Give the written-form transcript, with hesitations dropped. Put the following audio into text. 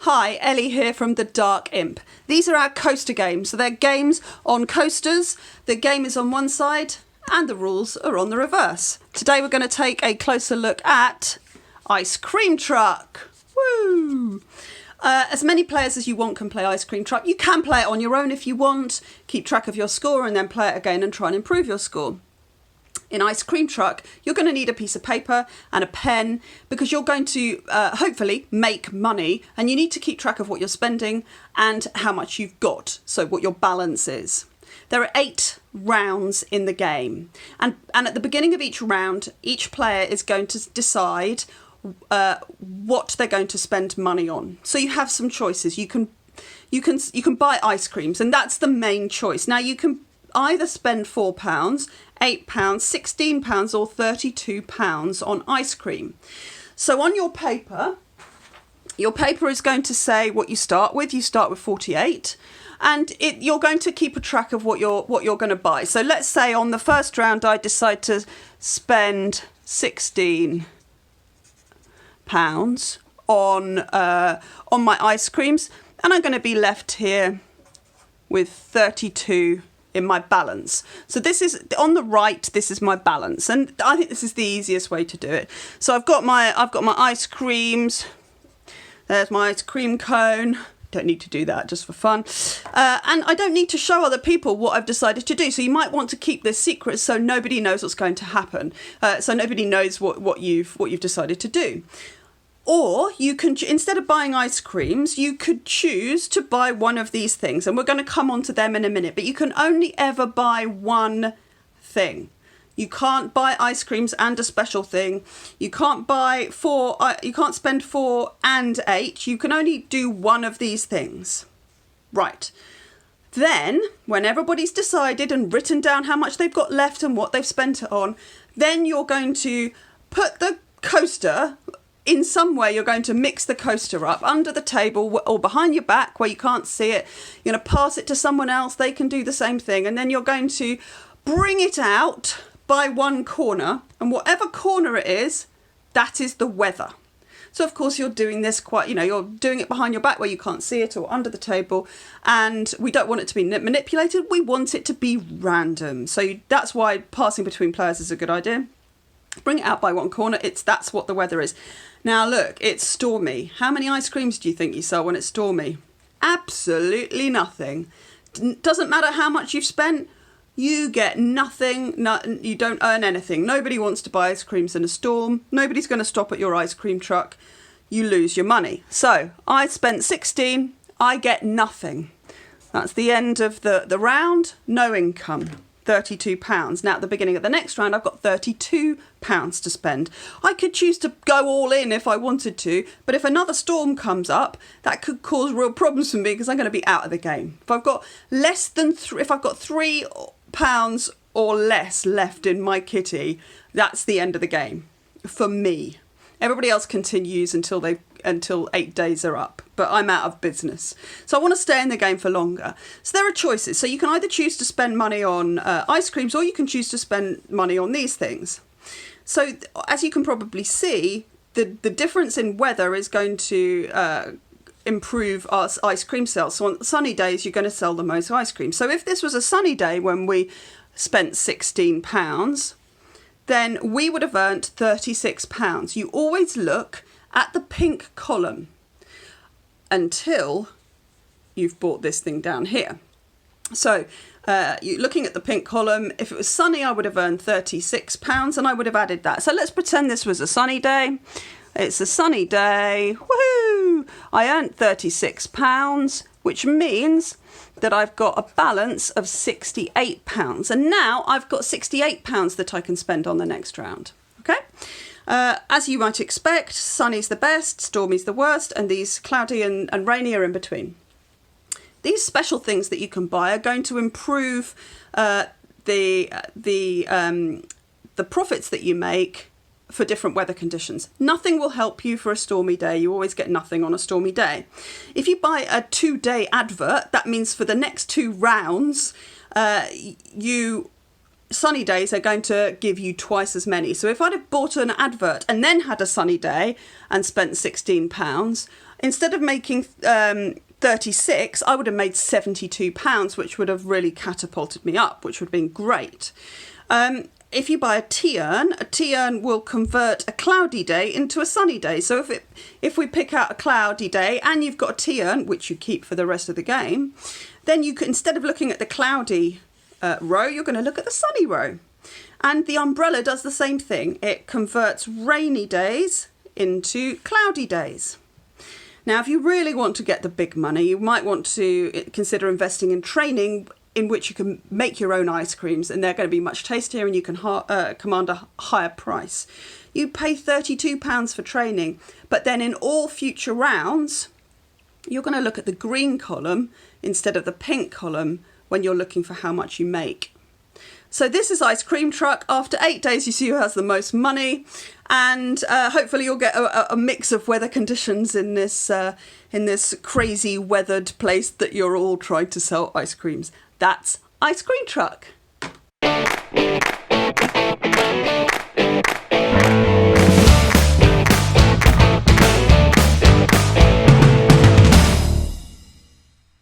Hi, Ellie here from the Dark Imp. These are our coaster games. So they're games on coasters. The game is on one side and the rules are on the reverse. Today we're going to take a closer look at Ice Cream Truck. Woo! As many players as you want can play Ice Cream Truck. You can play it on your own if you want, keep track of your score and then play it again and try and improve your score. In Ice Cream Truck, you're going to need a piece of paper and a pen because you're going to hopefully make money, and you need to keep track of what you're spending and how much you've got, so what your balance is. There are 8 rounds in the game, and at the beginning of each round, each player is going to decide what they're going to spend money on. So you have some choices. You can buy ice creams, and that's the main choice. Now you can either spend £4, £8, £16 or £32 on ice cream. So on your paper is going to say what you start with. You start with 48, and you're going to keep a track of what you're going to buy. So let's say on the first round I decide to spend £16 on my ice creams, and I'm going to be left here with 32 in my balance. So this is on the right, this is my balance, and I think this is the easiest way to do it. So I've got my ice creams. There's my ice cream cone. Don't need to do that, just for fun. And I don't need to show other people what I've decided to do. So you might want to keep this secret so nobody knows what's going to happen. So nobody knows what you've decided to do. Or you can, instead of buying ice creams, you could choose to buy one of these things. And we're going to come on to them in a minute. But you can only ever buy one thing. You can't buy ice creams and a special thing. You can't buy you can't spend 4 and 8. You can only do one of these things. Right. Then, when everybody's decided and written down how much they've got left and what they've spent it on, then you're going to put the coaster, in some way you're going to mix the coaster up under the table or behind your back where you can't see it. You're going to pass it to someone else. They can do the same thing. And then you're going to bring it out by one corner. And whatever corner it is, that is the weather. So, of course, you're doing this you're doing it behind your back where you can't see it or under the table. And we don't want it to be manipulated. We want it to be random. So that's why passing between players is a good idea. Bring it out by one corner. That's what the weather is. Now, look, it's stormy. How many ice creams do you think you sell when it's stormy? Absolutely nothing. Doesn't matter how much you've spent. You get nothing. You don't earn anything. Nobody wants to buy ice creams in a storm. Nobody's going to stop at your ice cream truck. You lose your money. So I spent 16. I get nothing. That's the end of the round. No income. £32. Now at the beginning of the next round I've got £32 to spend. I could choose to go all in if I wanted to, but if another storm comes up, that could cause real problems for me because I'm going to be out of the game. If I've got if I've got £3 or less left in my kitty, that's the end of the game for me. Everybody else continues until 8 days are up, but I'm out of business. So I want to stay in the game for longer. So there are choices. So you can either choose to spend money on ice creams, or you can choose to spend money on these things. So as you can probably see, the difference in weather is going to improve our ice cream sales. So on sunny days, you're going to sell the most ice cream. So if this was a sunny day when we spent £16, then we would have earned £36. You always look at the pink column until you've bought this thing down here. So you're looking at the pink column. If it was sunny, I would have earned £36 and I would have added that. So let's pretend this was a sunny day. It's a sunny day. Woohoo! I earned £36, which means that I've got a balance of £68. And now I've got £68 that I can spend on the next round. Okay? As you might expect, sunny's the best, stormy's the worst, and these cloudy and rainy are in between. These special things that you can buy are going to improve the profits that you make for different weather conditions. Nothing will help you for a stormy day. You always get nothing on a stormy day. If you buy a 2-day advert, that means for the next 2 rounds, you sunny days are going to give you twice as many. So if I'd have bought an advert and then had a sunny day and spent £16, instead of making 36, I would have made £72, which would have really catapulted me up, which would have been great. If you buy a tea-urn will convert a cloudy day into a sunny day. So if we pick out a cloudy day and you've got a tea-urn, which you keep for the rest of the game, then you can, instead of looking at the cloudy row, you're going to look at the sunny row. And the umbrella does the same thing. It converts rainy days into cloudy days. Now, if you really want to get the big money, you might want to consider investing in training in which you can make your own ice creams, and they're going to be much tastier and you can command a higher price. You pay £32 for training, but then in all future rounds, you're going to look at the green column instead of the pink column when you're looking for how much you make. So this is Ice Cream Truck. After 8 days, you see who has the most money, and hopefully you'll get a mix of weather conditions in this crazy weathered place that you're all trying to sell ice creams. That's Ice Cream Truck.